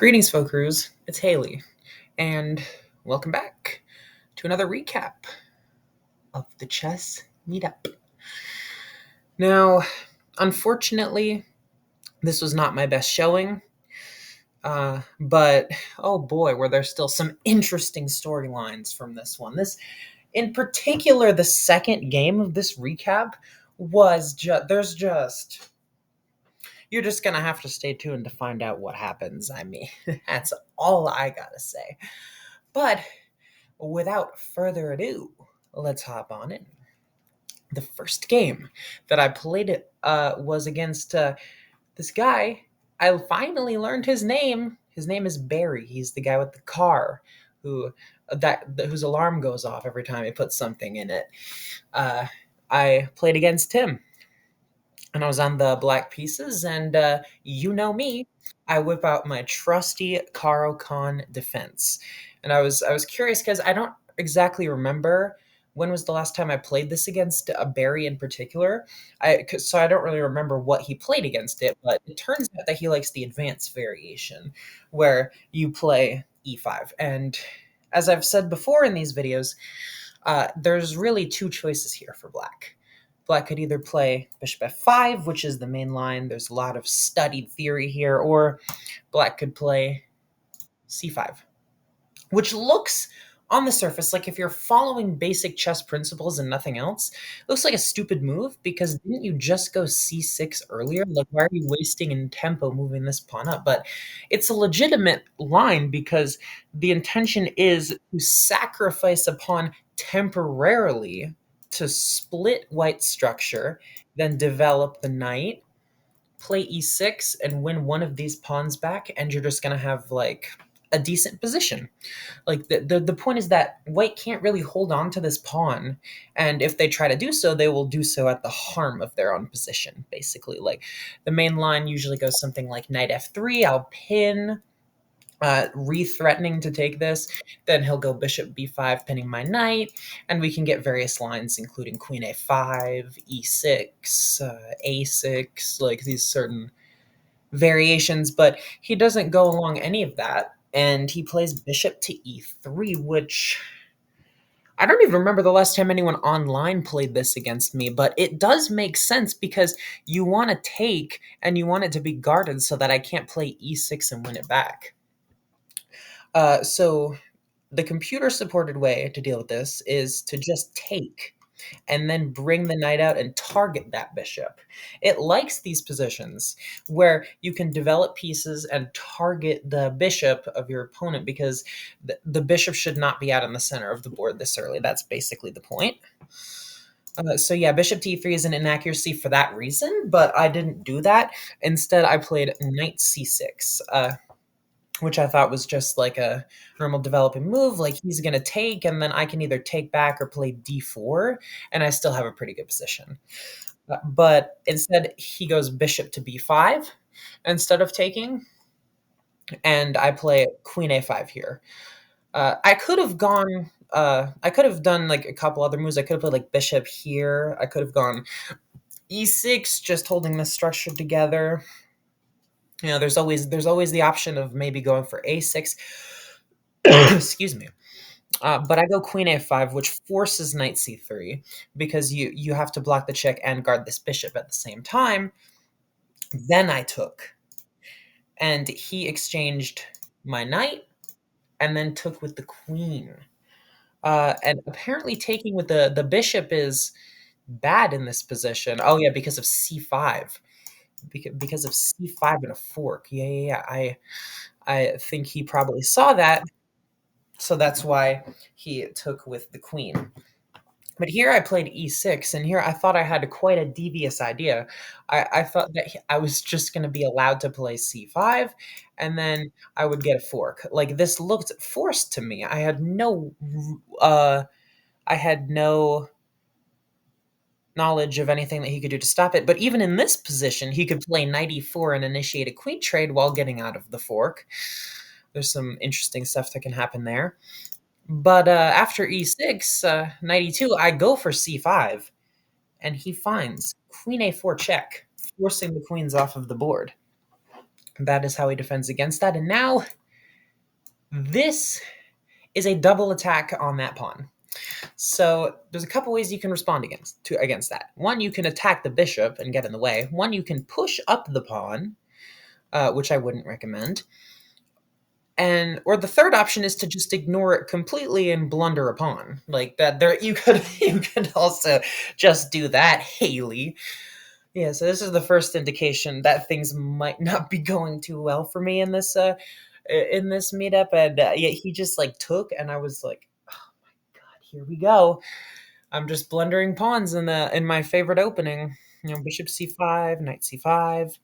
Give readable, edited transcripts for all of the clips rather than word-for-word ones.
Greetings, folkaroos. It's Haley, and welcome back to another recap of the chess meetup. Now, unfortunately, this was not my best showing, but oh boy, were there still some interesting storylines from this one. In particular, the second game of this recap was just you're just gonna have to stay tuned to find out what happens. I mean, that's all I gotta say. But without further ado, let's hop on in. The first game that I played was against this guy. I finally learned his name. His name is Barry. He's the guy with the car who whose alarm goes off every time he puts something in it. Uh, I played against him, and I was on the black pieces. And you know me, I whip out my trusty Karo Khan defense. And I was curious because I don't exactly remember when was the last time I played this against a Barry in particular. So I don't really remember what he played against it, but it turns out that he likes the advanced variation, where you play e5. And as I've said before in these videos, there's really two choices here for black. Black could either play bishop f5, which is the main line. There's a lot of studied theory here, or black could play c5, which looks on the surface like, if you're following basic chess principles and nothing else, looks like a stupid move, because didn't you just go c6 earlier? Like, why are you wasting in tempo moving this pawn up? But it's a legitimate line, because the intention is to sacrifice a pawn temporarily to split white structure, then develop the knight, play e6, and win one of these pawns back, and you're just going to have like a decent position. Like, the point is that white can't really hold on to this pawn, and if they try to do so, they will do so at the harm of their own position, basically. Like, the main line usually goes something like knight f3, I'll pin, re-threatening to take this, then he'll go bishop b5, pinning my knight, and we can get various lines, including queen a5, e6, a6, like these certain variations. But he doesn't go along any of that, and he plays bishop to e3, which I don't even remember the last time anyone online played this against me, but it does make sense, because you want to take and you want it to be guarded so that I can't play e6 and win it back. So the computer supported way to deal with this is to just take and then bring the knight out and target that bishop. It likes these positions where you can develop pieces and target the bishop of your opponent, because the bishop should not be out in the center of the board this early. That's basically the point. So yeah, bishop to e3 is an inaccuracy for that reason, but I didn't do that. Instead, I played knight c6. Which I thought was just like a normal developing move. Like, he's going to take, and then I can either take back or play d4, and I still have a pretty good position. But instead, he goes bishop to b5 instead of taking, and I play queen a5 here. I could have gone. I could have done like a couple other moves. I could have played like bishop here. I could have gone e6, just holding the structure together. You know, there's always the option of maybe going for a6. Excuse me. But I go queen a5, which forces knight c3, because you have to block the check and guard this bishop at the same time. Then I took, and he exchanged my knight, and then took with the queen. And apparently taking with the bishop is bad in this position. Oh yeah, because of c5. Because of c5 and a fork. Yeah. I think he probably saw that, so that's why he took with the queen. But here I played e6, and here I thought I had quite a devious idea. I thought that I was just going to be allowed to play c5, and then I would get a fork. Like, this looked forced to me. I had no knowledge of anything that he could do to stop it. But even in this position, he could play knight e4 and initiate a queen trade while getting out of the fork. There's some interesting stuff that can happen there. But after e6, knight e2, I go for c5, and he finds queen a4 check, forcing the queens off of the board. That is how he defends against that. And now this is a double attack on that pawn. So there's a couple ways you can respond against that. One, you can attack the bishop and get in the way. One, you can push up the pawn, which I wouldn't recommend. And or the third option is to just ignore it completely and blunder a pawn. Like that there you could also just do that, Haley. Yeah, so this is the first indication that things might not be going too well for me in this meetup. And yeah, he just like took, and I was like, oh my god, here we go. I'm just blundering pawns in my favorite opening. You know, bishop c5, knight c5,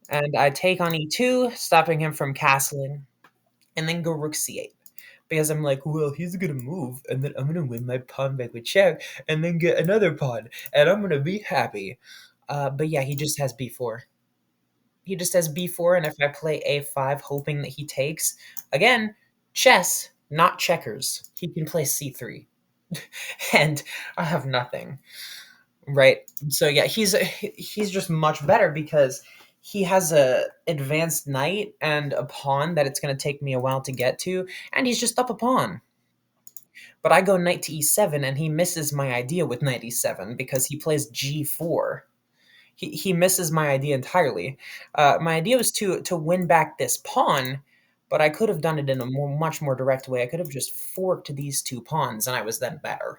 and I take on e2, stopping him from castling, and then go rook c8. Because I'm like, well, he's gonna move, and then I'm gonna win my pawn back with check, and then get another pawn, and I'm gonna be happy. But yeah, he just has b4. He just has b4, and if I play a5, hoping that he takes, again, chess, not checkers. He can play c3, and I have nothing. Right. So yeah, he's just much better because he has a advanced knight and a pawn that it's going to take me a while to get to, and he's just up a pawn. But I go knight to e7, and he misses my idea with knight e7 because he plays g4. He misses my idea entirely. My idea was to win back this pawn, but I could have done it in a much more direct way. I could have just forked these two pawns, and I was then better.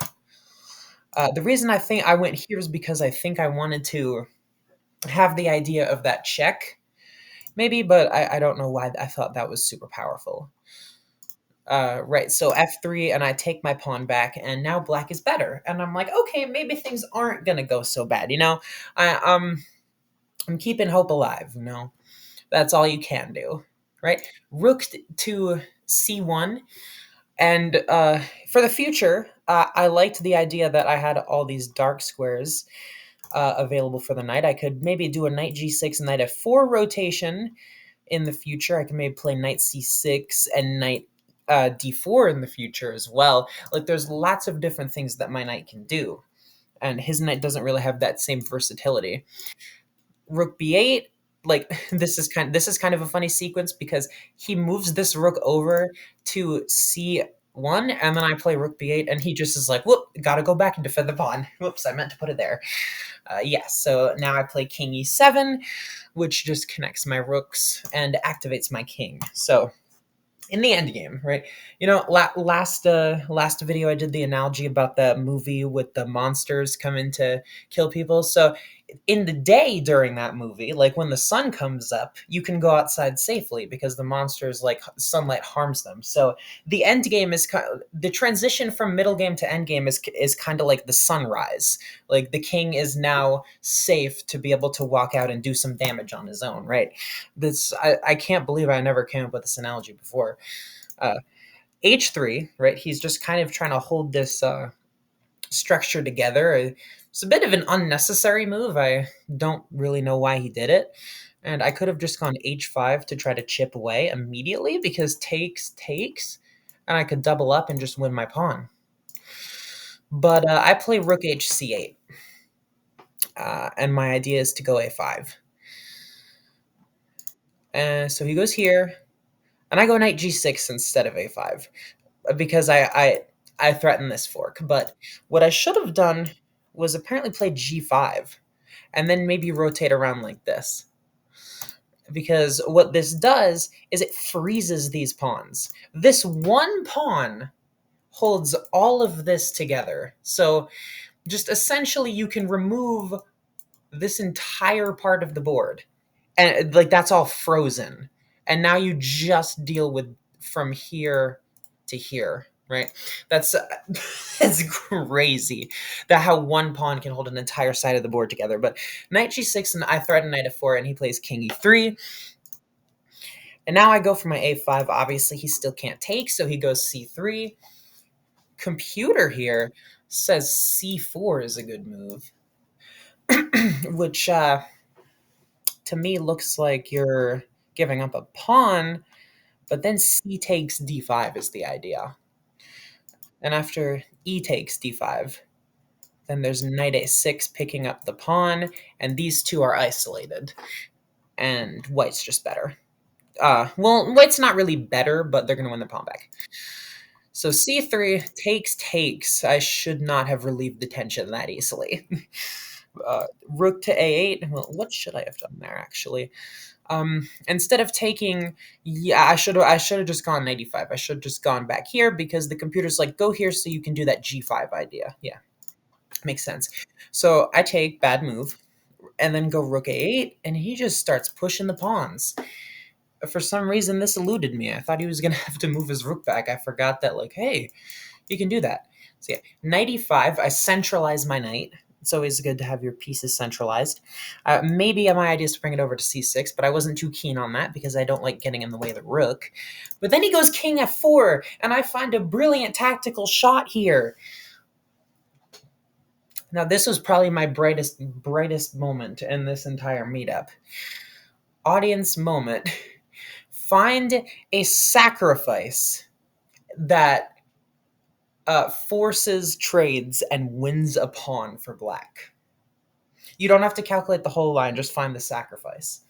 The reason I think I went here is because I think I wanted to have the idea of that check, maybe, but I don't know why I thought that was super powerful. Right, so f3, and I take my pawn back, and now black is better. And I'm like, okay, maybe things aren't gonna go so bad, you know? I'm keeping hope alive, you know? That's all you can do, right? Rook to c1, and for the future, I liked the idea that I had all these dark squares available for the knight. I could maybe do a knight g6, knight f4 rotation in the future. I can maybe play knight c6 and knight d4 in the future as well. Like there's lots of different things that my knight can do, and his knight doesn't really have that same versatility. Rook b8, like this is kind of a funny sequence because he moves this rook over to c1, and then I play rook b8, and he just is like, whoop, gotta go back and defend the pawn. Whoops, I meant to put it there. Yes, so now I play king e7, which just connects my rooks and activates my king. So in the end game, right? You know, last video I did the analogy about that movie with the monsters coming to kill people. So in the day during that movie, like when the sun comes up, you can go outside safely because the monsters like sunlight harms them. So the end game is the transition from middle game to end game is kind of like the sunrise. Like the king is now safe to be able to walk out and do some damage on his own, right? This I can't believe I never came up with this analogy before. Uh, H3, right? He's just kind of trying to hold this structure together. It's a bit of an unnecessary move. I don't really know why he did it. And I could have just gone h5 to try to chip away immediately because takes, and I could double up and just win my pawn. But I play rook hc8, and my idea is to go a5. So he goes here, and I go knight g6 instead of a5 because I threaten this fork. But what I should have done was apparently play g5 and then maybe rotate around like this. Because what this does is it freezes these pawns. This one pawn holds all of this together. So just essentially you can remove this entire part of the board, and like that's all frozen, and now you just deal with from here to here, right? That's that's crazy that how one pawn can hold an entire side of the board together. But knight g6, and I threaten knight f4, and he plays king e3, and now I go for my a5. Obviously he still can't take, so he goes c3. Computer here says c4 is a good move, which to me looks like you're giving up a pawn, but then c takes d5 is the idea. And after e takes d5, then there's knight a6 picking up the pawn, and these two are isolated. and white's just better. Well, white's not really better, but they're gonna win the pawn back. So c3 takes. I should not have relieved the tension that easily. Rook to a8. Well, what should I have done there actually? Instead of taking, yeah, I should have just gone 95. I should have just gone back here because the computer's like, go here so you can do that g5 idea. Yeah, makes sense. So I take bad move and then go rook a8, and he just starts pushing the pawns. For some reason, this eluded me. I thought he was gonna have to move his rook back. I forgot that, like, hey, you can do that. So yeah, knight e5. I centralize my knight. It's always good to have your pieces centralized. Maybe my idea is to bring it over to c6, but I wasn't too keen on that because I don't like getting in the way of the rook. But then he goes king f4, and I find a brilliant tactical shot here. Now, this was probably my brightest moment in this entire meetup. Audience moment. Find a sacrifice that forces trades and wins a pawn for black. You don't have to calculate the whole line, just find the sacrifice.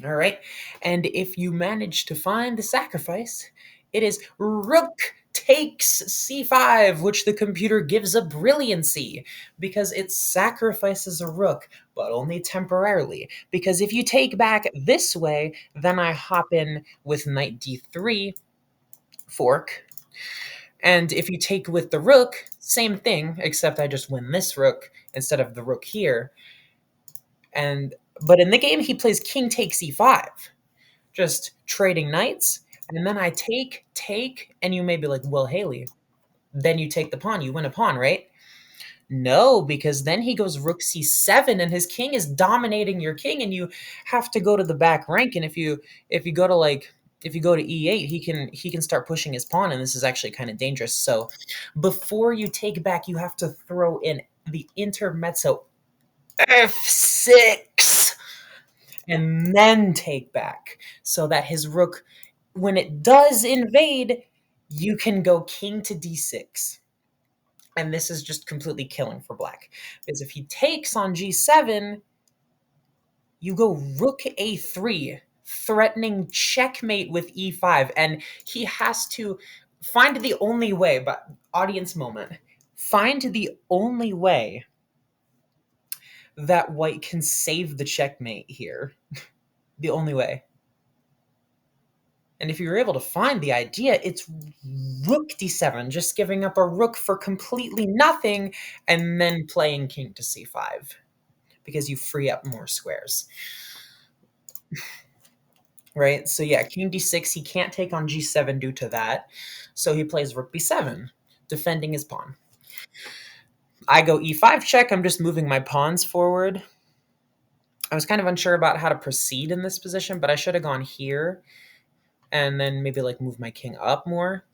All right. And if you manage to find the sacrifice, it is rook takes c5, which the computer gives a brilliancy because it sacrifices a rook, but only temporarily. Because if you take back this way, then I hop in with knight d3, fork. And if you take with the rook, same thing, except I just win this rook instead of the rook here. But in the game, he plays king takes e5, just trading knights. And then I take, and you may be like, well, Haley, then you take the pawn, you win a pawn, right? No, because then he goes rook c7, and his king is dominating your king, and you have to go to the back rank. And if you go to e8, he can start pushing his pawn, and this is actually kind of dangerous. So before you take back, you have to throw in the intermezzo f6 and then take back so that his rook, when it does invade, you can go king to d6. And this is just completely killing for black. Because if he takes on g7, you go rook a3, threatening checkmate with e5. And he has to find the only way, but audience moment, find the only way that white can save the checkmate here. The only way. And if you're able to find the idea, it's rook d7, just giving up a rook for completely nothing, and then playing king to c5, because you free up more squares. Right? So yeah, king d6, he can't take on g7 due to that, so he plays rook b7, defending his pawn. I go e5 check, I'm just moving my pawns forward. I was kind of unsure about how to proceed in this position, but I should have gone here, and then maybe like move my king up more.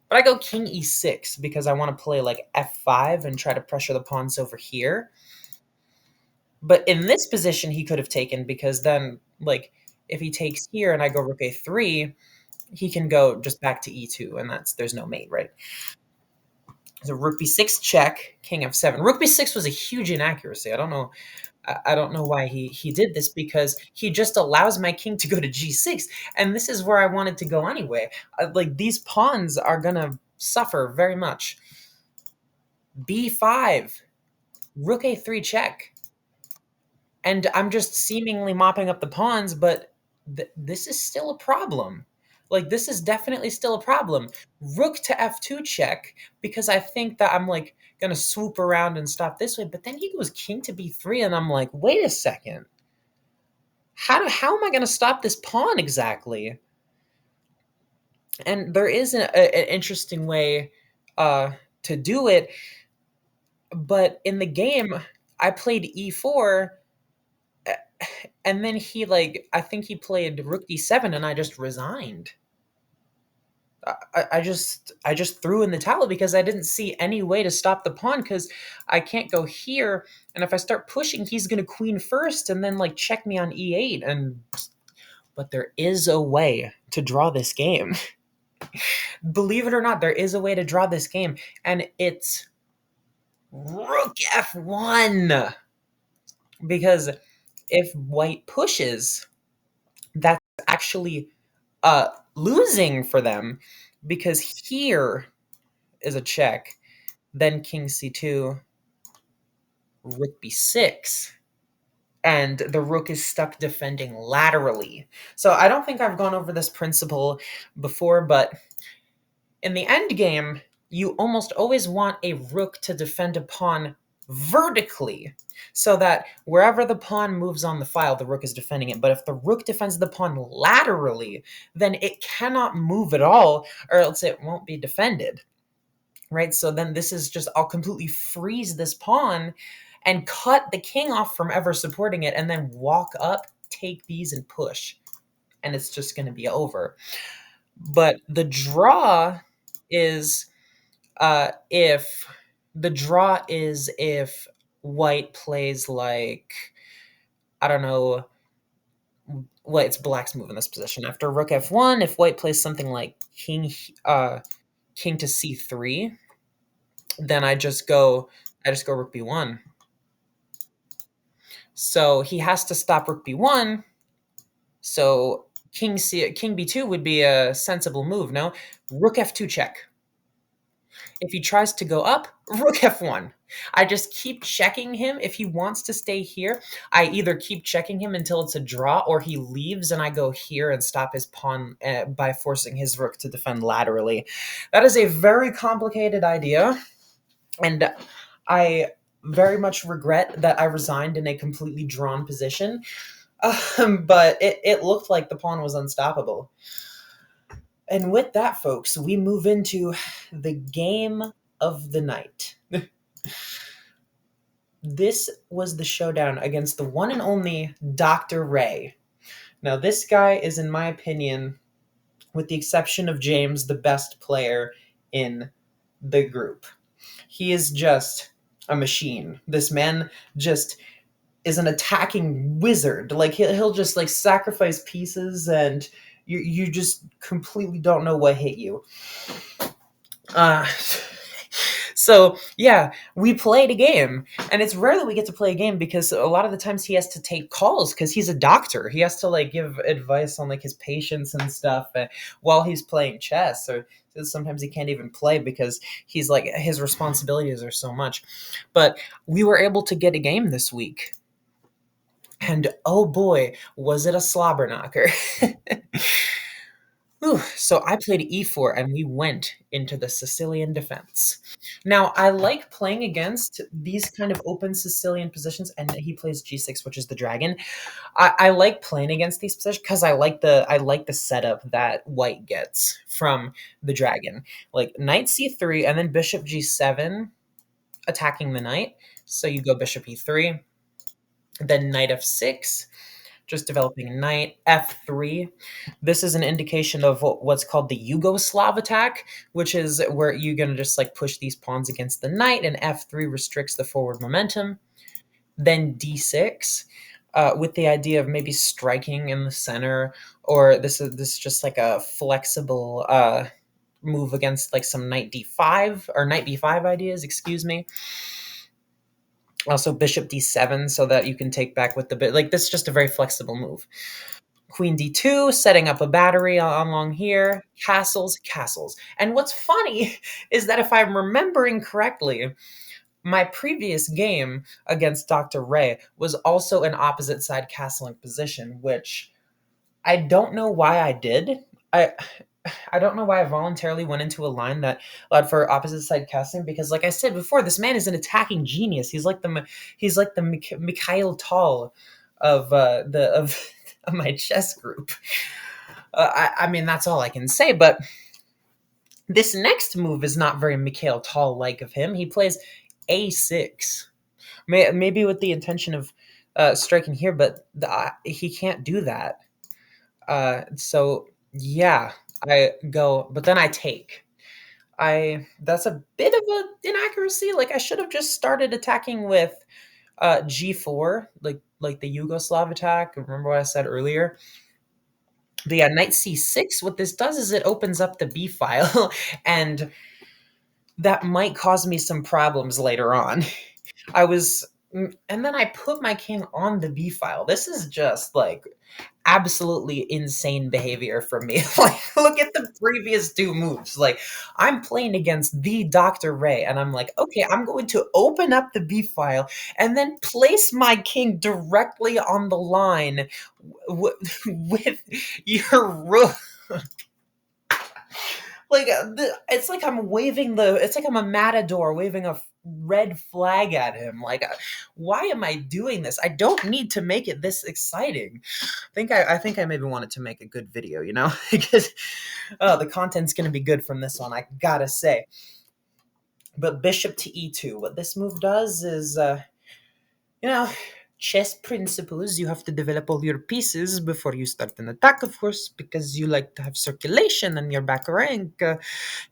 But I go king e6 because I want to play like f5 and try to pressure the pawns over here. But in this position, he could have taken, because then, like, if he takes here and I go rook a3, he can go just back to e2, and there's no mate, right? So rook b6 check, king f7. Rook b6 was a huge inaccuracy. I don't know why he did this, because he just allows my king to go to g6, and this is where I wanted to go anyway. Like, these pawns are gonna suffer very much. b5, rook a3 check, and I'm just seemingly mopping up the pawns, but this is still a problem. Like, this is definitely still a problem. Rook to f2 check, because I think that I'm like gonna swoop around and stop this way, but then he goes king to b3, and I'm like, wait a second. How am I going to stop this pawn exactly? And there is an interesting way to do it, but in the game, I played e4, and then I think he played rook d7, and I just resigned. I just threw in the towel because I didn't see any way to stop the pawn, because I can't go here, and if I start pushing, he's going to queen first and then like check me on e8, but there is a way to draw this game. Believe it or not, there is a way to draw this game, and it's rook f1, because if white pushes, that's actually losing for them, because here is a check, then king c2, rook b6, and the rook is stuck defending laterally. So I don't think I've gone over this principle before, but in the end game, you almost always want a rook to defend a pawn vertically, so that wherever the pawn moves on the file, the rook is defending it. But if the rook defends the pawn laterally, then it cannot move at all, or else it won't be defended. Right? So then this is just, I'll completely freeze this pawn and cut the king off from ever supporting it, and then walk up, take these, and push. And it's just going to be over. But the draw is if if white plays like, I don't know, well, it's black's move in this position. After rook f1, if white plays something like king to c3, then I just go rook b1. So he has to stop rook b1. So king b2 would be a sensible move, no? Rook f2 check. If he tries to go up, rook f1. I just keep checking him. If he wants to stay here, I either keep checking him until it's a draw, or he leaves and I go here and stop his pawn by forcing his rook to defend laterally. That is a very complicated idea, and I very much regret that I resigned in a completely drawn position. But it looked like the pawn was unstoppable. And with that, folks, we move into the game of the night. This was the showdown against the one and only Dr. Ray. Now, this guy is, in my opinion, with the exception of James, the best player in the group. He is just a machine. This man just is an attacking wizard. Like he'll just like sacrifice pieces, and you just completely don't know what hit you. Uh, so yeah, we played a game, and it's rare that we get to play a game because a lot of the times he has to take calls because he's a doctor. He has to like give advice on like his patients and stuff while he's playing chess, or sometimes he can't even play because he's like his responsibilities are so much. But we were able to get a game this week. And oh boy, was it a slobber knocker. Whew. So I played e4 and we went into the Sicilian defense. Now, I like playing against these kind of open Sicilian positions, and he plays g6, which is the dragon. I like playing against these positions because I like the setup that white gets from the dragon. Like knight c3 and then bishop g7 attacking the knight. So you go bishop e3, then knight f6, just developing knight f3. This is an indication of what's called the Yugoslav attack, which is where you're going to just like push these pawns against the knight, and f3 restricts the forward momentum. Then d6, with the idea of maybe striking in the center, or this is just like a flexible move against like some knight d5 or knight b5 ideas, excuse me. Also bishop d7, so that you can take back with the bit. Like this is just a very flexible move. Queen d2, setting up a battery along here. Castles, castles. And what's funny is that if I'm remembering correctly, my previous game against Dr. Ray was also an opposite side castling position, which I don't know why I did. I I don't know why I voluntarily went into a line that allowed for opposite side casting, because, like I said before, this man is an attacking genius. He's like the Mikhail Tal of the of my chess group. I mean, that's all I can say. But this next move is not very Mikhail Tal like of him. He plays a6, maybe with the intention of striking here, but he can't do that. So yeah, I go, but then I take. That's a bit of an inaccuracy. Like I should have just started attacking with g4, like the Yugoslav attack. Remember what I said earlier? But yeah, knight c6. What this does is it opens up the b file, and that might cause me some problems later on. I was And then I put my king on the b file. This is just like absolutely insane behavior from me. Like, look at the previous two moves. Like, I'm playing against the Dr. Ray, and I'm like, okay, I'm going to open up the B file and then place my king directly on the line with your rook. Like, it's like I'm waving it's like I'm a matador waving a red flag at him. Like, why am I doing this? I don't need to make it this exciting. I think I maybe wanted to make a good video, because the content's going to be good from this one, I gotta say. But bishop to e2. What this move does is, you know, chess principles. You have to develop all your pieces before you start an attack, of course, because you like to have circulation in your back rank.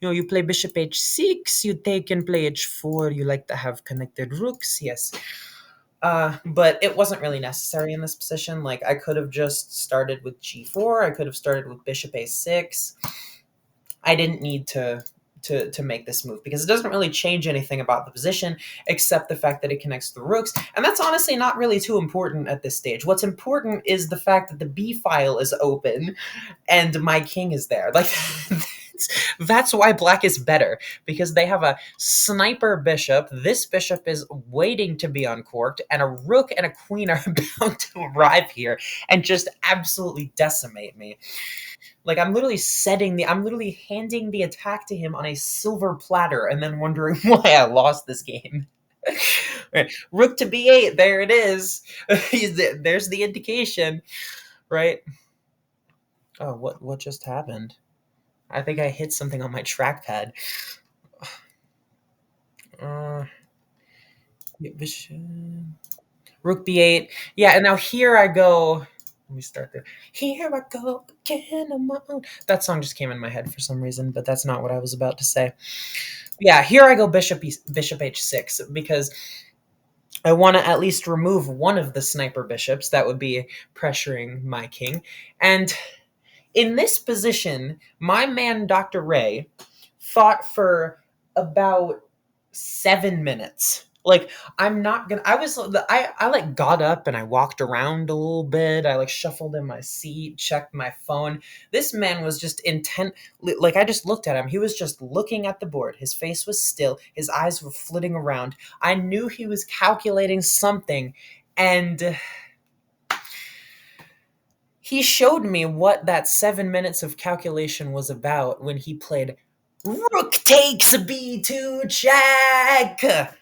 You play bishop h6, you take and play h4. You like to have connected rooks, yes. But it wasn't really necessary in this position. Like, I could have just started with g4. I could have started with bishop a6. I didn't need to make this move because it doesn't really change anything about the position except the fact that it connects the rooks, and that's honestly not really too important at this stage. What's important is the fact that the b file is open and my king is there. Like, that's why black is better, because they have a sniper bishop. This bishop is waiting to be uncorked, and a rook and a queen are about to arrive here and just absolutely decimate me. Like, I'm literally handing the attack to him on a silver platter and then wondering why I lost this game. Right. Rook to b8, there it is. There's the indication, right? Oh, what just happened? I think I hit something on my trackpad. Uh, Rook b8. Yeah, and now here I go. Let me start there. Here I go again on my own. That song just came in my head for some reason, but that's not what I was about to say. Yeah, here I go bishop h6 because I want to at least remove one of the sniper bishops that would be pressuring my king. And in this position, my man Dr. Ray thought for about 7 minutes. Like, I'm not gonna. I like got up and I walked around a little bit. I like shuffled in my seat, checked my phone. This man was just intent. Like, I just looked at him. He was just looking at the board. His face was still. His eyes were flitting around. I knew he was calculating something, and he showed me what that 7 minutes of calculation was about when he played Rook takes b2 check,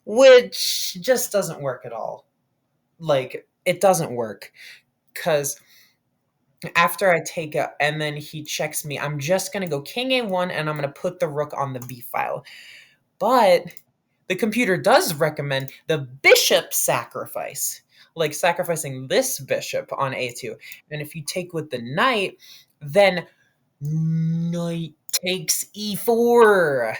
which just doesn't work at all. Like, it doesn't work because after I take a and then he checks me, I'm just gonna go king a1 and I'm gonna put the rook on the b file. But the computer does recommend the bishop sacrifice, like sacrificing this bishop on a2. And if you take with the knight, then knight takes e4,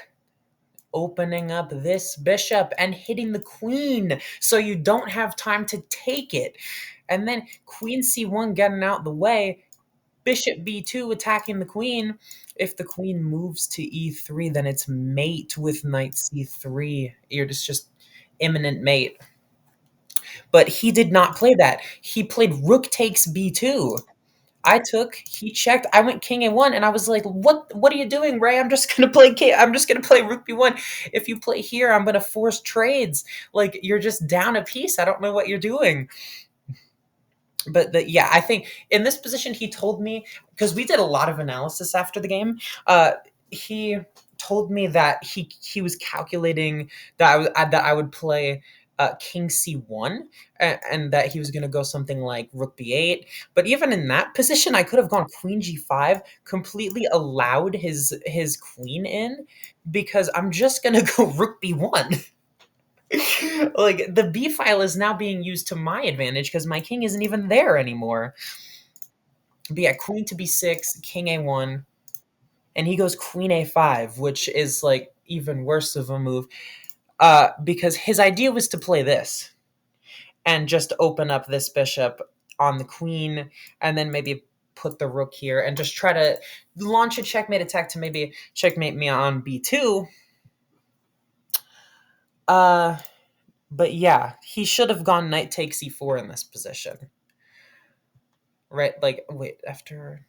opening up this bishop and hitting the queen so you don't have time to take it. And then queen c1 getting out the way, bishop b2 attacking the queen. If the queen moves to e3, then it's mate with knight c3. You're just imminent mate. But he did not play that. He played rook takes b2. I took, he checked, I went king a1, and I was like, what are you doing, Ray? I'm just gonna play rook b1. If you play here, I'm gonna force trades. Like, you're just down a piece. I don't know what you're doing. But yeah, I think in this position, he told me, because we did a lot of analysis after the game. He told me that he was calculating that I would play king c1, and that he was going to go something like rook b8. But even in that position, I could have gone queen g5, completely allowed his queen in, because I'm just going to go rook b1. Like, the b file is now being used to my advantage because my king isn't even there anymore. But yeah, queen to b6, king a1, and he goes queen a5, which is like even worse of a move, because his idea was to play this and just open up this bishop on the queen, and then maybe put the rook here and just try to launch a checkmate attack to maybe checkmate me on b2. But yeah, he should have gone knight takes e4 in this position. Right? Like, wait, after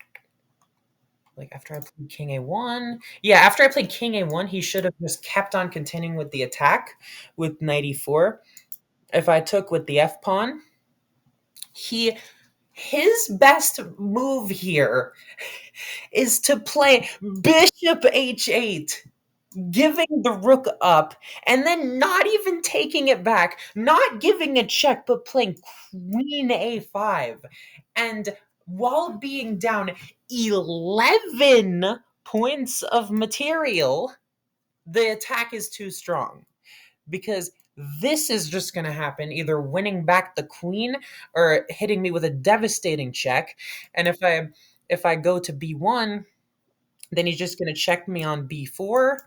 I played king a1. Yeah, after I played king a1, he should have just kept on continuing with the attack with knight e4. If I took with the f pawn, he his best move here is to play bishop h8, giving the rook up, and then not even taking it back, not giving a check, but playing queen a5. And while being down 11 points of material, the attack is too strong because this is just going to happen, either winning back the queen or hitting me with a devastating check. And if I go to b1, then he's just going to check me on b4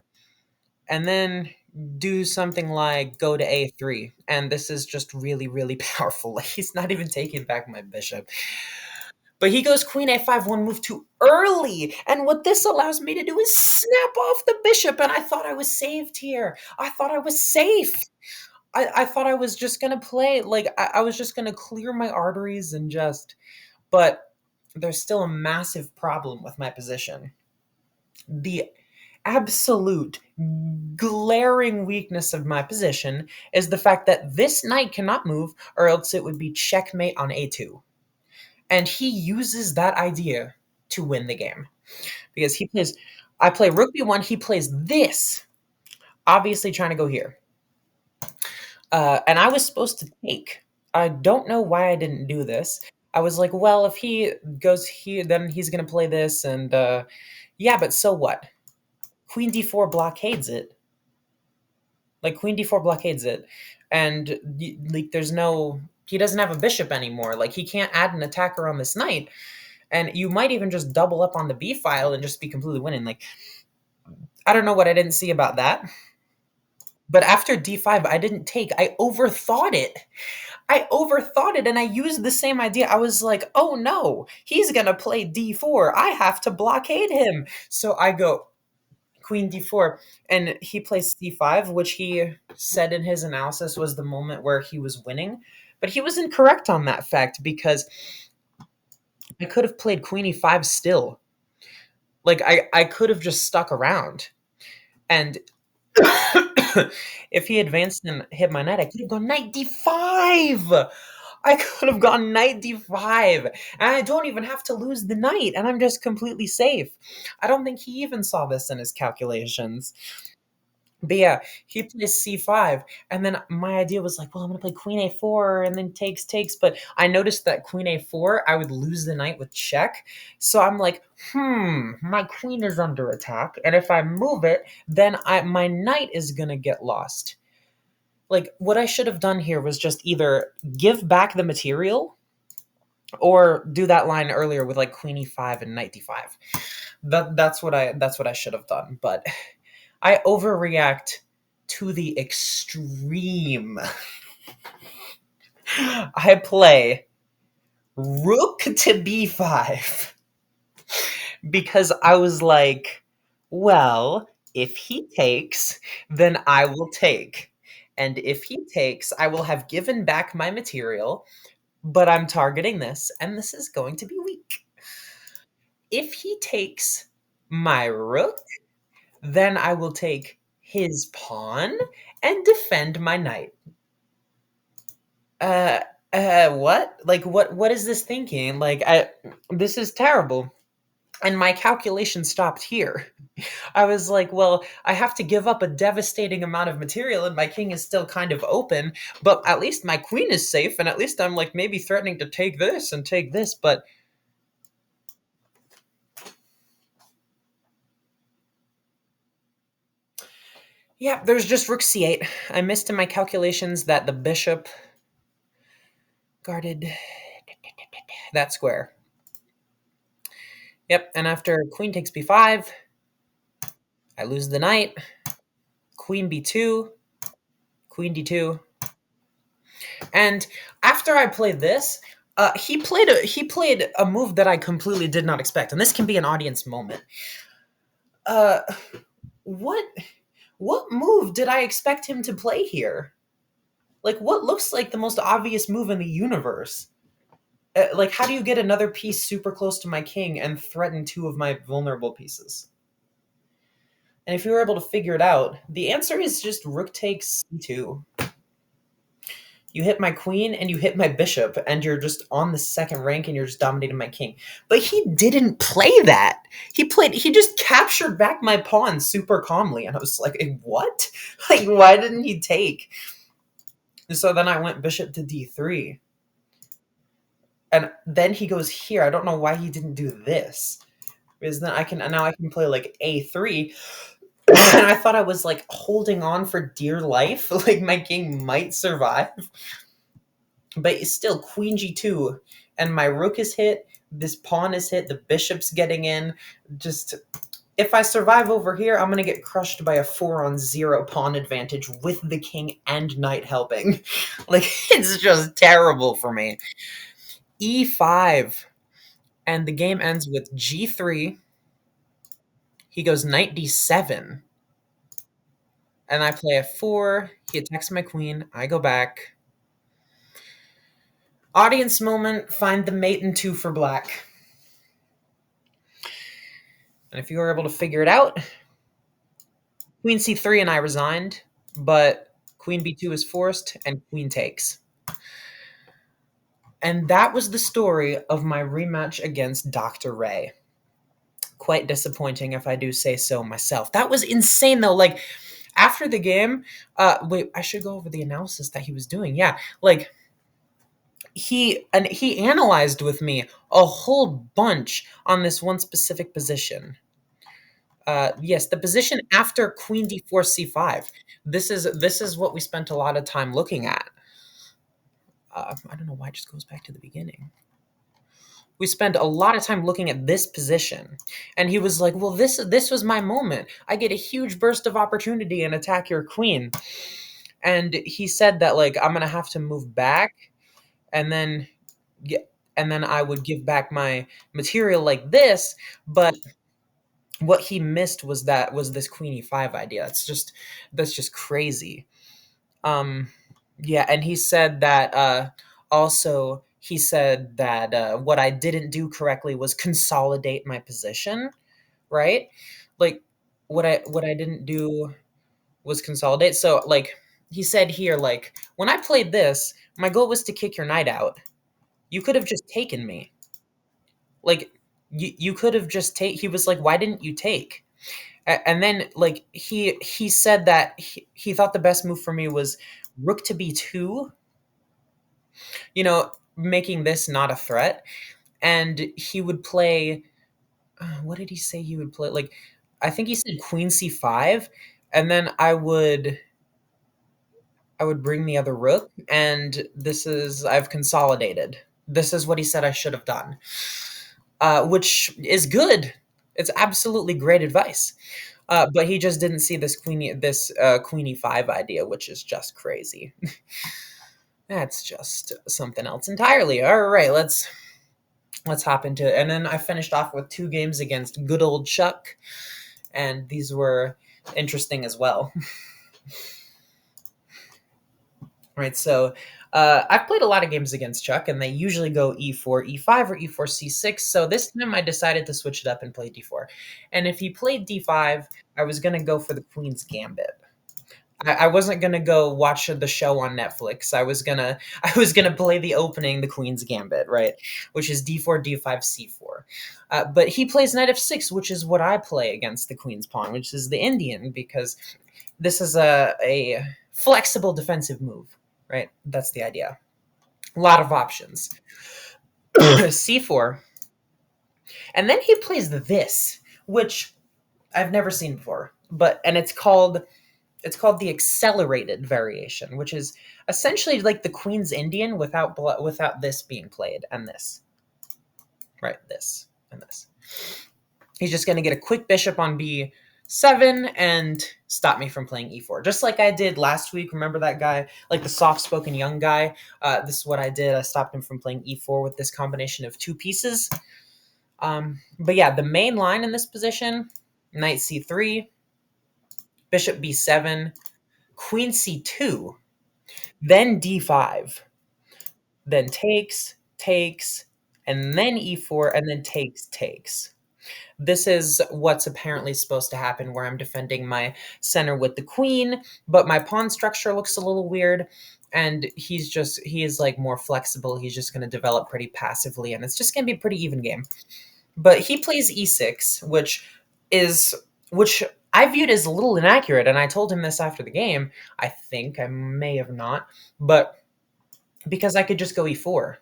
and then do something like go to a3. And this is just really, really powerful. Like, he's not even taking back my bishop. But he goes queen a5, one move too early. And what this allows me to do is snap off the bishop. And I thought I was saved here. I thought I was safe. I thought I was just going to play. Like, I was just going to clear my arteries and just. But there's still a massive problem with my position. The absolute glaring weakness of my position is the fact that this knight cannot move, or else it would be checkmate on a2. And he uses that idea to win the game because I play rook b1, he plays this, obviously trying to go here. And I was supposed to take. I don't know why I didn't do this. I was like, well, if he goes here, then he's going to play this. And yeah, but so what? Queen d4 blockades it. Like, queen d4 blockades it. And like, he doesn't have a bishop anymore. Like, he can't add an attacker on this knight. And you might even just double up on the b file and just be completely winning. Like, I don't know what I didn't see about that. But after d5, I didn't take. I overthought it. And I used the same idea. I was like, oh no, he's going to play d4. I have to blockade him. So I go queen d4, and he plays c5, which he said in his analysis was the moment where he was winning. But he was incorrect on that fact because I could have played queen e5 still. Like, I could have just stuck around. And if he advanced and hit my knight, I could have gone knight d5. I could have gone knight d5. And I don't even have to lose the knight. And I'm just completely safe. I don't think he even saw this in his calculations. But yeah, he plays c5, and then my idea was like, well, I'm gonna play queen a4, and then takes. But I noticed that queen a4, I would lose the knight with check. So I'm like, my queen is under attack, and if I move it, then my knight is gonna get lost. Like, what I should have done here was just either give back the material, or do that line earlier with like queen e5 and knight d5. That's what I should have done, but I overreact to the extreme. I play rook to b5 because I was like, well, if he takes, then I will take. And if he takes, I will have given back my material, but I'm targeting this, and this is going to be weak. If he takes my rook, then I will take his pawn and defend my knight. Uh, what? Like, what is this thinking? Like, this is terrible. And my calculation stopped here. I was like, well, I have to give up a devastating amount of material, and my king is still kind of open, but at least my queen is safe, and at least I'm like maybe threatening to take this and take this, but yeah, there's just rook c8. I missed in my calculations that the bishop guarded that square. Yep, and after queen takes b5, I lose the knight. Queen b2, queen d2. And after I played this, he played a move that I completely did not expect, and this can be an audience moment. Uh, what what move did I expect him to play here? Like, what looks like the most obvious move in the universe? Like, how do you get another piece super close to my king and threaten two of my vulnerable pieces? And if you were able to figure it out, the answer is just rook takes c2. You hit my queen and you hit my bishop, and you're just on the second rank and you're just dominating my king. But he didn't play that. He just captured back my pawn super calmly. And I was like, what? Like, why didn't he take? And so then I went bishop to d3. And then he goes here. I don't know why he didn't do this. Because then I can play like a3. And I thought I was like holding on for dear life. Like my king might survive. But it's still queen g2, and my rook is hit, this pawn is hit, the bishop's getting in. Just, if I survive over here, I'm gonna get crushed by a 4-on-0 pawn advantage with the king and knight helping. Like, it's just terrible for me. e5, and the game ends with g3. He goes knight d7, and I play f4. He attacks my queen. I go back. Audience moment, find the mate in 2 for black. And if you were able to figure it out, queen c3 and I resigned, but queen b2 is forced and queen takes. And that was the story of my rematch against Dr. Ray. Quite disappointing, if I do say so myself. That was insane, though. Like, after the game, wait, I should go over the analysis that he was doing. Yeah, like, he analyzed with me a whole bunch on this one specific position. Yes, the position after queen d4 c5. This is what we spent a lot of time looking at. I don't know why it just goes back to the beginning. We spent a lot of time looking at this position, and he was like, "Well, this was my moment. I get a huge burst of opportunity and attack your queen." And he said that like I'm gonna have to move back, and then get, and then I would give back my material like this, but what he missed was this queen e5 idea. That's just crazy. Um, yeah, and he said that also he said that what I didn't do correctly was consolidate my position, right? Like what I didn't do was consolidate. So like he said here, like when I played this, my goal was to kick your knight out. You could have just taken me. Like you could have just take. He was like, why didn't you take? And then like he said that he thought the best move for me was rook to b2, making this not a threat. And he would play, what did he say he would play? Like, I think he said queen c5, and then I would bring the other rook, and I've consolidated. This is what he said I should have done, which is good. It's absolutely great advice. But he just didn't see this queen e5 idea, which is just crazy. That's just something else entirely. All right, let's hop into it. And then I finished off with 2 games against good old Chuck, and these were interesting as well. Right, so I've played a lot of games against Chuck, and they usually go e4, e5, or e4, c6. So this time I decided to switch it up and play d4. And if he played d5, I was going to go for the Queen's Gambit. I wasn't gonna go watch the show on Netflix. I was gonna play the opening, the Queen's Gambit, right, which is d4, d5, c4. But he plays knight f6, which is what I play against the Queen's pawn, which is the Indian, because this is a flexible defensive move, right? That's the idea. A lot of options. c4, and then he plays this, which I've never seen before, and it's called the accelerated variation, which is essentially like the Queen's Indian without this being played, and this, right? This and this. He's just going to get a quick bishop on b7 and stop me from playing e4, just like I did last week. Remember that guy, like the soft-spoken young guy? This is what I did. I stopped him from playing e4 with this combination of 2 pieces. But yeah, the main line in this position: knight c3, bishop b7, queen c2. then d5, then takes, and then e4, and then takes. This is what's apparently supposed to happen where I'm defending my center with the queen, but my pawn structure looks a little weird. And he is like more flexible. He's just going to develop pretty passively, and it's just going to be a pretty even game. But he plays e6, is, which I viewed as a little inaccurate. And I told him this after the game. I think I may have not, but because I could just go e4.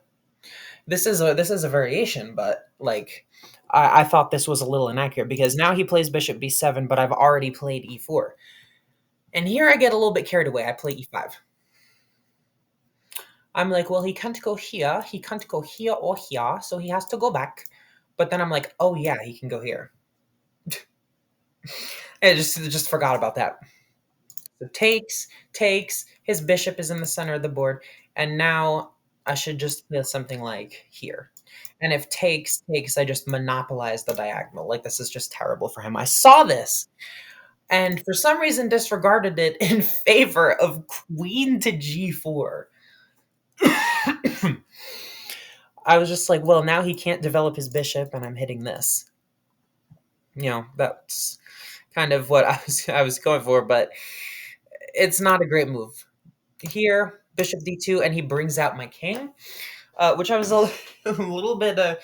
This is a variation, but like I thought this was a little inaccurate because now he plays bishop b7, but I've already played e4. And here I get a little bit carried away. I play e5. I'm like, well, he can't go here. He can't go here or here, so he has to go back. But then I'm like, oh yeah, he can go here. I just forgot about that. So takes. His bishop is in the center of the board, and now I should just play something like here. And if takes, I just monopolize the diagonal. Like this is just terrible for him. I saw this, and for some reason disregarded it in favor of queen to g4. I was just like, well, now he can't develop his bishop, and I'm hitting this. That's kind of what I was going for, but it's not a great move. Here, bishop d2, and he brings out my king, which I was a little bit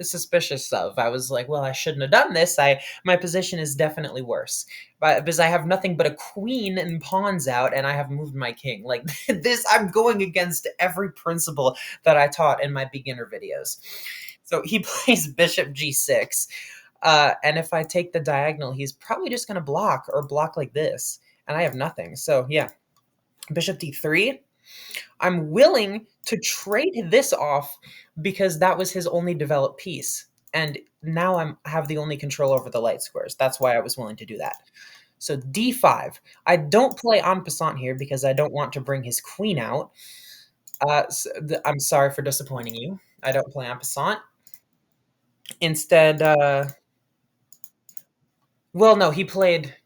suspicious of. I was like, well, I shouldn't have done this. My position is definitely worse, but because I have nothing but a queen and pawns out, and I have moved my king. Like this, I'm going against every principle that I taught in my beginner videos. So he plays bishop g6, and if I take the diagonal, he's probably just going to block like this, and I have nothing. So yeah, bishop d3. I'm willing to trade this off because that was his only developed piece. And now have the only control over the light squares. That's why I was willing to do that. So d5. I don't play en passant here because I don't want to bring his queen out. I'm sorry for disappointing you. I don't play en passant. Instead, well, no, he played.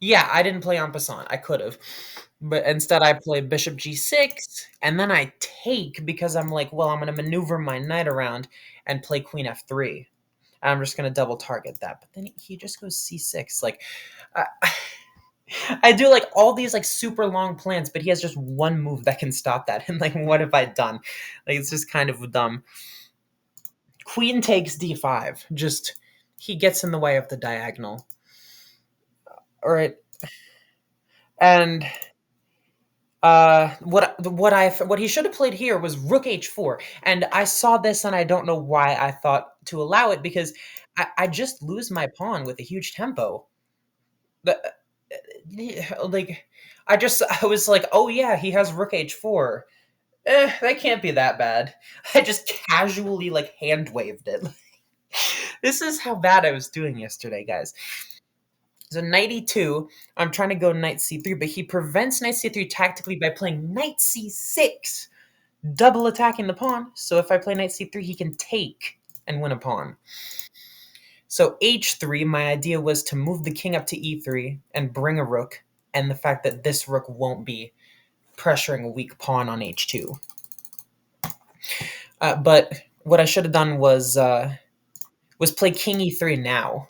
Yeah, I didn't play en passant. I could have. But instead, I play bishop g6, and then I take because I'm like, well, I'm going to maneuver my knight around and play queen f3. I'm just going to double target that. But then he just goes c6. Like, I, I do like all these like super long plans, but he has just one move that can stop that. And like, what have I done? Like, it's just kind of dumb. Queen takes d5. Just, he gets in the way of the diagonal. All right. And what he should have played here was rook h4, and I saw this and I don't know why I thought to allow it because I just lose my pawn with a huge tempo. The, like I was like, oh yeah, he has rook h4. That can't be that bad. I just casually like hand waved it. This is how bad I was doing yesterday, guys. So knight e2, I'm trying to go knight c3, but he prevents knight c3 tactically by playing knight c6, double attacking the pawn. So if I play knight c3, he can take and win a pawn. So h3, my idea was to move the king up to e3 and bring a rook, and the fact that this rook won't be pressuring a weak pawn on h2. But what I should have done was play king e3 now,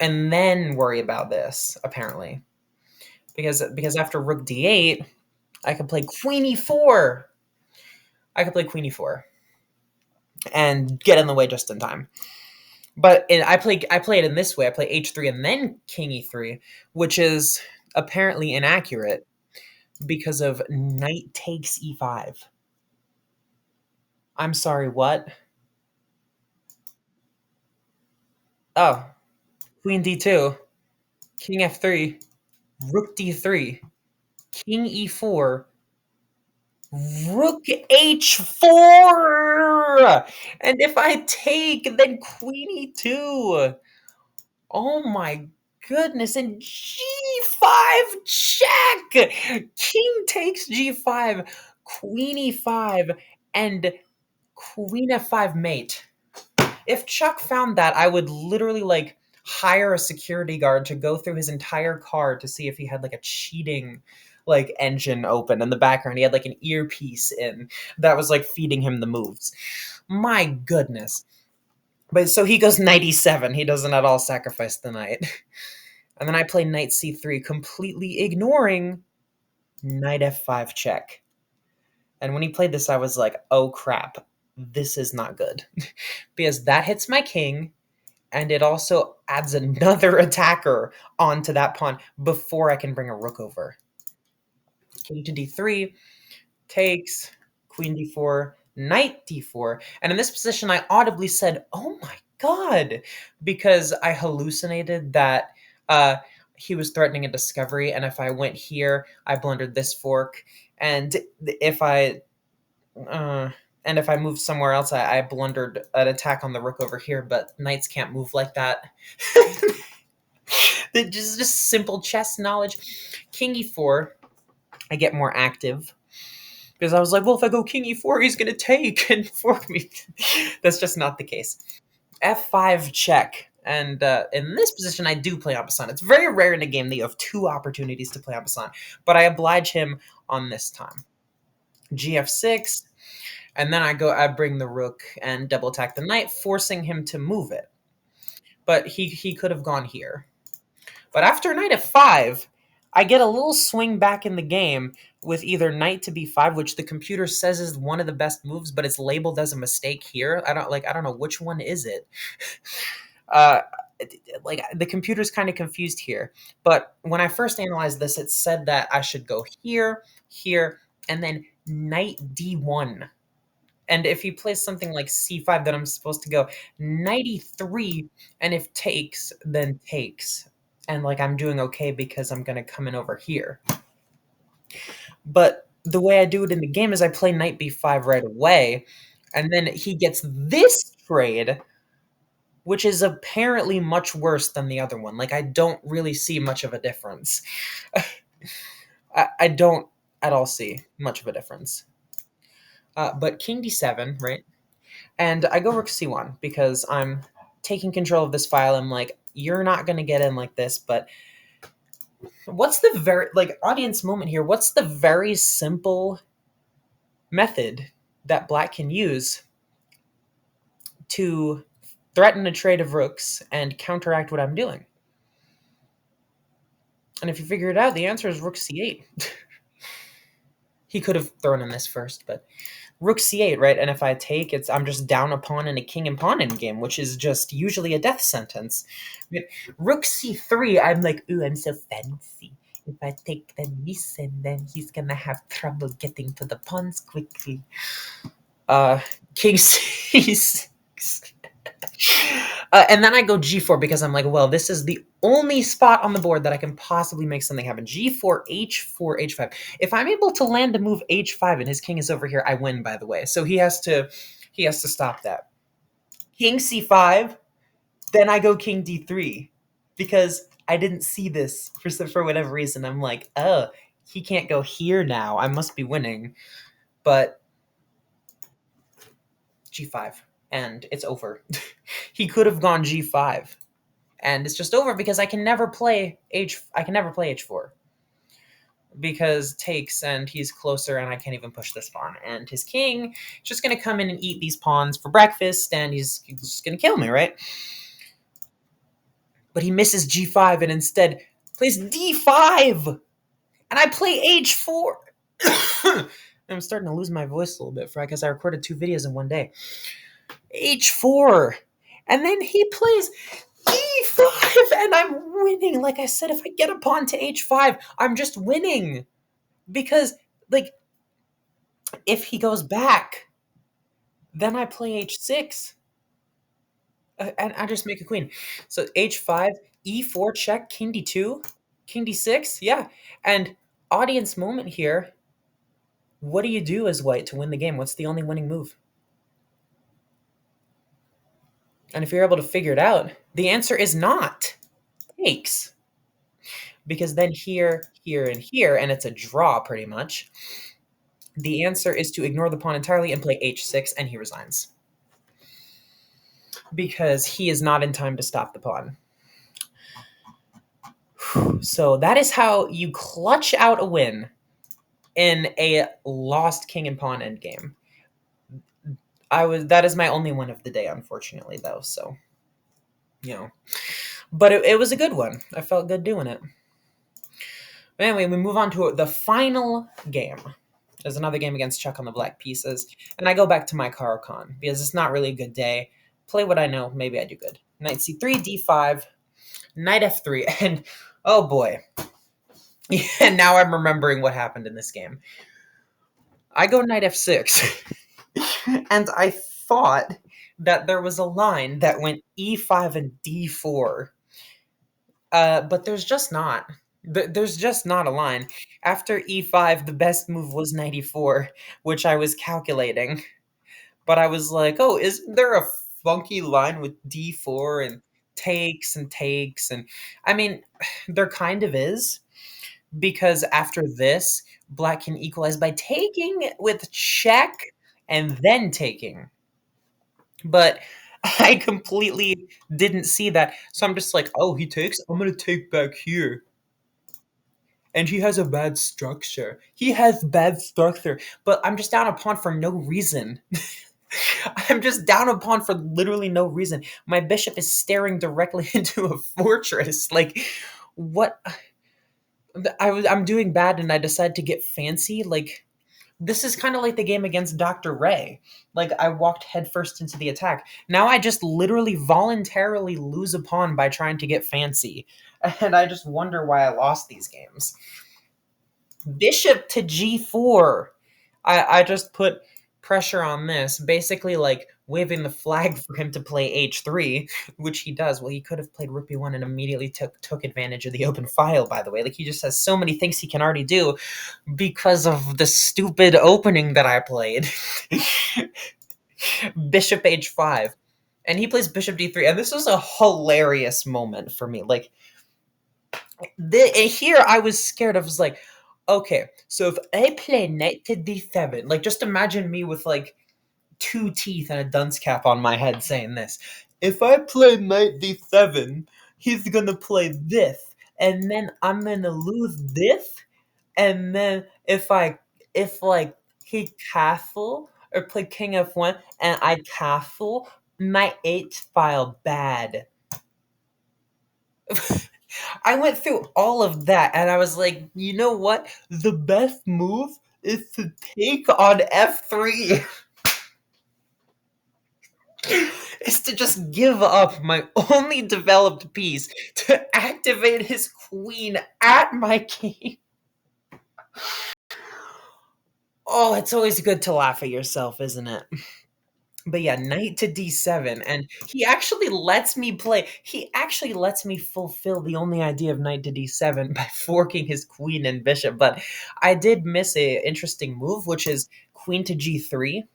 and then worry about this, apparently. Because after rook d8, I could play queen e4. I could play queen e4 and get in the way just in time. But I play it in this way. I play h3 and then king e3, which is apparently inaccurate because of knight takes e5. I'm sorry, what? Oh, queen d2, king f3, rook d3, king e4, rook h4. And if I take, then queen e2. Oh my goodness. And g5 check. King takes g5, queen e5, and queen f5 mate. If Chuck found that, I would literally like hire a security guard to go through his entire car to see if he had like a cheating like engine open in the background. He had like an earpiece in that was like feeding him the moves. My goodness. But so he goes knight e7. He doesn't at all sacrifice the knight. And then I play knight c3, completely ignoring knight f5 check. And when he played this, I was like, oh crap, this is not good. Because that hits my king, and it also adds another attacker onto that pawn before I can bring a rook over. King to d3, takes, queen d4, knight d4. And in this position, I audibly said, oh my god, because I hallucinated that he was threatening a discovery. And if I went here, I blundered this fork. And if I uh, and if I moved somewhere else, I blundered an attack on the rook over here, but knights can't move like that. just simple chess knowledge. King e4, I get more active because I was like, well, if I go king e4, he's going to take and fork me. That's just not the case. F5 check. And in this position, I do play en passant. It's very rare in a game that you have two opportunities to play en passant, but I oblige him on this time. Gf6, and then I bring the rook and double attack the knight, forcing him to move it. But he could have gone here. But after knight f5, I get a little swing back in the game with either knight to b5, which the computer says is one of the best moves, but it's labeled as a mistake here. I don't know which one is it. uh, like the computer's kind of confused here. But when I first analyzed this, it said that I should go here, here, and then knight d1. And if he plays something like c5, then I'm supposed to go knight e3, and if takes, then takes. And like I'm doing okay because I'm gonna come in over here. But the way I do it in the game is I play knight b5 right away, and then he gets this trade, which is apparently much worse than the other one. Like I don't really see much of a difference. I don't at all see much of a difference. But king d7, right? And I go rook c1 because I'm taking control of this file. I'm like, you're not going to get in like this, but what's the very, like, audience moment here? What's the very simple method that black can use to threaten a trade of rooks and counteract what I'm doing? And if you figure it out, the answer is rook c8. He could have thrown in this first, but rook c8, right? And if I take, I'm just down a pawn and a king and pawn endgame, which is just usually a death sentence. But rook c3, I'm like, ooh, I'm so fancy. If I take then this, and then he's gonna have trouble getting to the pawns quickly. King c6. And then I go g4 because I'm like, well, this is the only spot on the board that I can possibly make something happen. G4, h4, h5. If I'm able to land a move h5 and his king is over here, I win, by the way. So he has to stop that. King c5, then I go king d3 because I didn't see this for whatever reason. I'm like, oh, he can't go here now. I must be winning. But g5, and it's over. He could have gone g5. And it's just over because I can never play h4 because takes, and he's closer, and I can't even push this pawn. And his king is just gonna come in and eat these pawns for breakfast, and he's just gonna kill me, right? But he misses g5 and instead plays d5, and I play h4. I'm starting to lose my voice a little bit, because I recorded 2 videos in one day. h4, and then he plays e5, and I'm winning. Like I said, if I get a pawn to h5, I'm just winning. Because, like, if he goes back, then I play h6. And I just make a queen. So h5, e4 check, king d2, king d6. Yeah. And audience moment here. What do you do as white to win the game? What's the only winning move? And if you're able to figure it out, the answer is not takes. Because then here, here, and here, and it's a draw pretty much. The answer is to ignore the pawn entirely and play h6, and he resigns. Because he is not in time to stop the pawn. So that is how you clutch out a win in a lost king and pawn endgame. That is my only win of the day, unfortunately, though. So but it was a good one. I felt good doing it. But anyway, we move on to the final game. There's another game against Chuck on the Black Pieces, and I go back to my Caro-Kann because it's not really a good day. Play what I know. Maybe I do good. Knight c3, d5, knight f3, and oh boy. And now I'm remembering what happened in this game. I go knight f6, and I thought that there was a line that went e5 and d4, but there's just not. There's just not a line. After e5, the best move was knight e4, which I was calculating. But I was like, oh, isn't there a funky line with d4 and takes? And I mean, there kind of is, because after this, black can equalize by taking with check and then taking. But I completely didn't see that. So I'm just like, oh, he takes? I'm going to take back here. And he has a bad structure. He has bad structure. But I'm just down a pawn for no reason. I'm just down a pawn for literally no reason. My bishop is staring directly into a fortress. Like, what? I'm doing bad and I decide to get fancy. Like, this is kind of like the game against Dr. Ray. Like, I walked headfirst into the attack. Now I just literally voluntarily lose a pawn by trying to get fancy. And I just wonder why I lost these games. Bishop to g4. I just put pressure on this, basically like waving the flag for him to play h3, which he does. Well, he could have played rook b1 and immediately took advantage of the open file, by the way. Like, he just has so many things he can already do because of the stupid opening that I played. Bishop h5. And he plays bishop d3, and this was a hilarious moment for me. Like, here I was scared. I was like, okay, so if I play knight to d7, like, just imagine me with like two teeth and a dunce cap on my head saying this. If I play knight d7, he's gonna play this, and then I'm gonna lose this, and then if like he castle or play king f1 and I castle, my h file bad. I went through all of that and I was like, you know what? The best move is to take on f3. Is to just give up my only developed piece to activate his queen at my king. Oh, it's always good to laugh at yourself, isn't it? But yeah, knight to d7, and he actually lets me fulfill the only idea of knight to d7 by forking his queen and bishop. But I did miss a interesting move, which is queen to g3.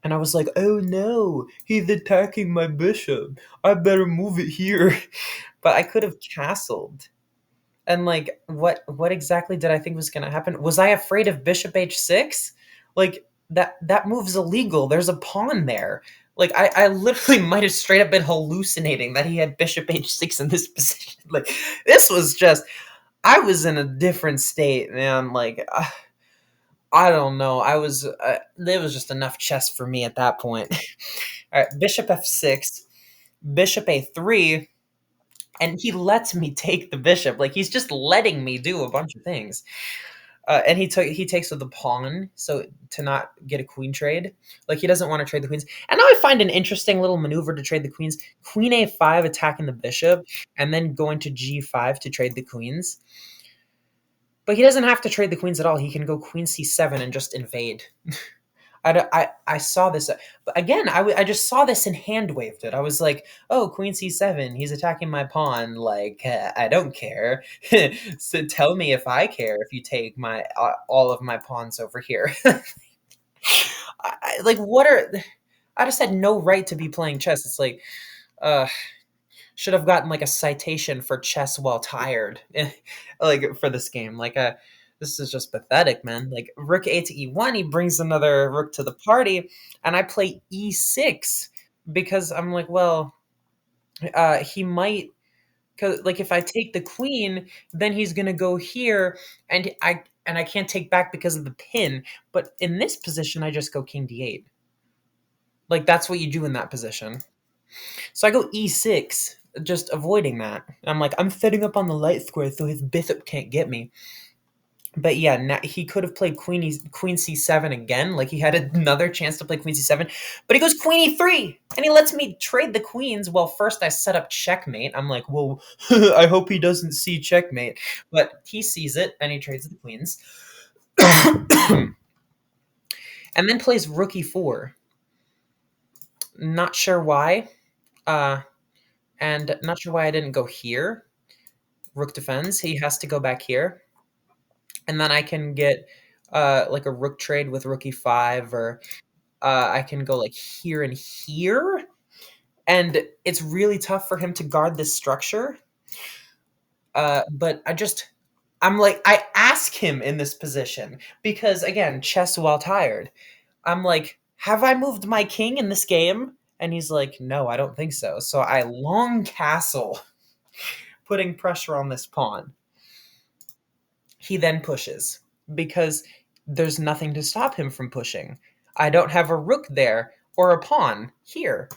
And I was like, oh no, he's attacking my bishop. I better move it here. But I could have castled. And like, what exactly did I think was gonna happen? Was I afraid of bishop h6? Like, that move's illegal. There's a pawn there. Like, I literally might have straight up been hallucinating that he had bishop h6 in this position. Like, this was just, I was in a different state, man. Like, I don't know. There was just enough chess for me at that point. All right, bishop f6, bishop a3, and he lets me take the bishop. Like, he's just letting me do a bunch of things. And he takes with the pawn, so to not get a queen trade. Like, he doesn't want to trade the queens. And now I find an interesting little maneuver to trade the queens. Queen a5 attacking the bishop, and then going to g5 to trade the queens. But he doesn't have to trade the queens at all. He can go queen c7 and just invade. I saw this, but again, I just saw this and hand waved it. I was like, oh, queen c7, he's attacking my pawn. Like, I don't care. So tell me if I care if you take my all of my pawns over here. Like, what are? I just had no right to be playing chess. It's like, uh, should have gotten like a citation for chess while tired, like for this game. Like, this is just pathetic, man. Like, rook a to e1, he brings another rook to the party, and I play e6 because I'm like, well, he might Because like if I take the queen, then he's gonna go here, and I can't take back because of the pin. But in this position, I just go king d8. Like that's what you do in that position. So I go e6, just avoiding that. I'm like, I'm setting up on the light square so his bishop can't get me. But yeah, now, he could have played queen c7 again. Like he had another chance to play queen c7, but he goes queen e3, and he lets me trade the queens. Well, first I set up checkmate. I'm like, well, I hope he doesn't see checkmate, but he sees it and he trades the queens, and then plays rook e4. Not sure why, uh, and not sure why I didn't go here. Rook defends. He has to go back here, and then I can get like a rook trade with rook e5, or I can go like here and here, and it's really tough for him to guard this structure. But I'm like, I ask him in this position because again, chess while tired. I'm like, have I moved my king in this game? And he's like, no, I don't think so. So I long castle, putting pressure on this pawn. He then pushes because there's nothing to stop him from pushing. I don't have a rook there or a pawn here.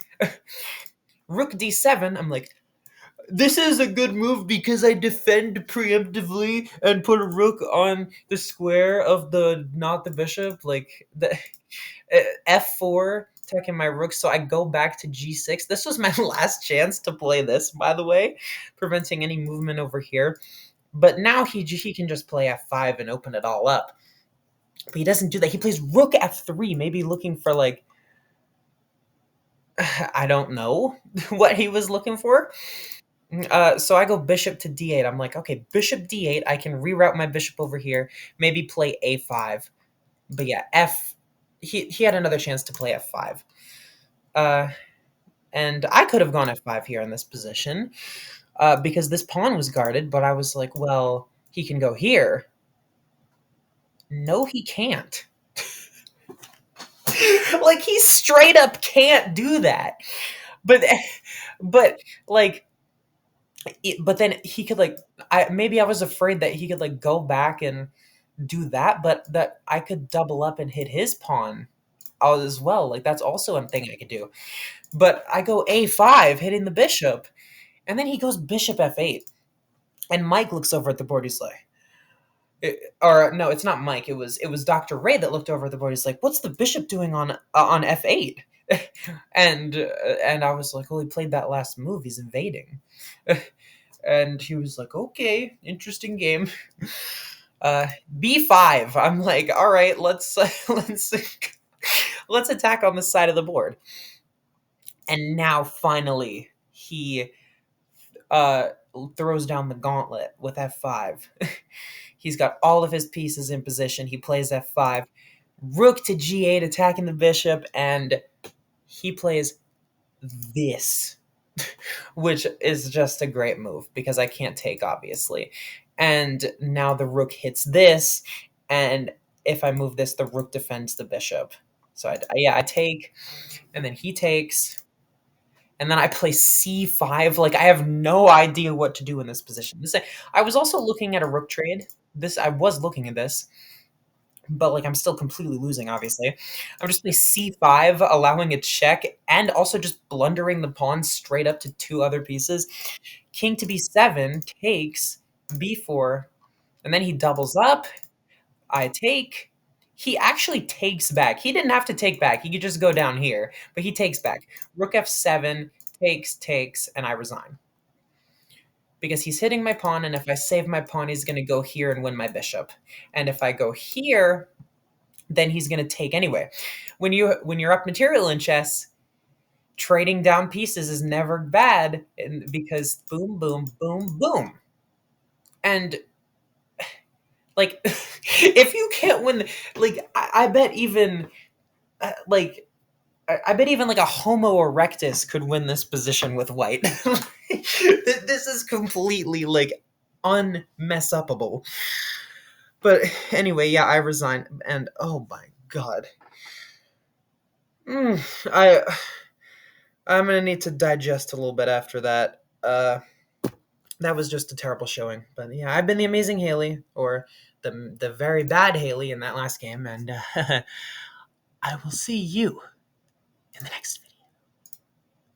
Rook d7, I'm like, this is a good move because I defend preemptively and put a rook on the square of the not the bishop, like the f4 attacking my rook. So I go back to g6. This was my last chance to play this, by the way, preventing any movement over here. But now he can just play f5 and open it all up. But he doesn't do that. He plays rook f3, maybe looking for like I don't know what he was looking for. So I go bishop to d8. I'm like, okay, bishop d8. I can reroute my bishop over here. Maybe play a5. But yeah, He had another chance to play f5. Uh, and I could have gone f5 here in this position because this pawn was guarded. But I was like, well, he can go here. No, he can't. Like he straight up can't do that. But but like but then he could like I was afraid that he could like go back and do that, but that I could double up and hit his pawn as well. Like that's also a thing I could do. But I go a5 hitting the bishop, and then he goes bishop f8. And Mike looks over at the board. He's like, or no, it's not Mike. It was Dr. Ray that looked over at the board. He's like, "What's the bishop doing on f8?" And I was like, "Well, he played that last move. He's invading." And he was like, "Okay, interesting game." Uh, b5. I'm like, "All right, let's attack on the side of the board." And now finally he uh throws down the gauntlet with f5. He's got all of his pieces in position. He plays f5, rook to g8, attacking the bishop, and he plays this, which is just a great move because I can't take, obviously. And now the rook hits this, and if I move this, the rook defends the bishop. So I take, and then he takes, and then I play c5. Like I have no idea what to do in this position. I was also looking at a rook trade. This I was looking at this, but like I'm still completely losing. Obviously, I'm just playing c5, allowing a check, and also just blundering the pawn straight up to two other pieces. King to b7 takes b4, and then he doubles up. I take. He actually takes back. He didn't have to take back. He could just go down here, but he takes back. Rook f7 takes, and I resign because he's hitting my pawn, and if I save my pawn, he's going to go here and win my bishop. And if I go here, then he's going to take anyway. When you're up material in chess, trading down pieces is never bad, because boom, boom, boom, boom. And like, if you can't win, like I bet even like I bet even like a Homo erectus could win this position with white. This is completely like unmess upable. But anyway, yeah, I resign, and oh my god, mm, I'm gonna need to digest a little bit after that. that was just a terrible showing. But yeah, I've been the amazing Haley, or the very bad Haley in that last game, and I will see you in the next video.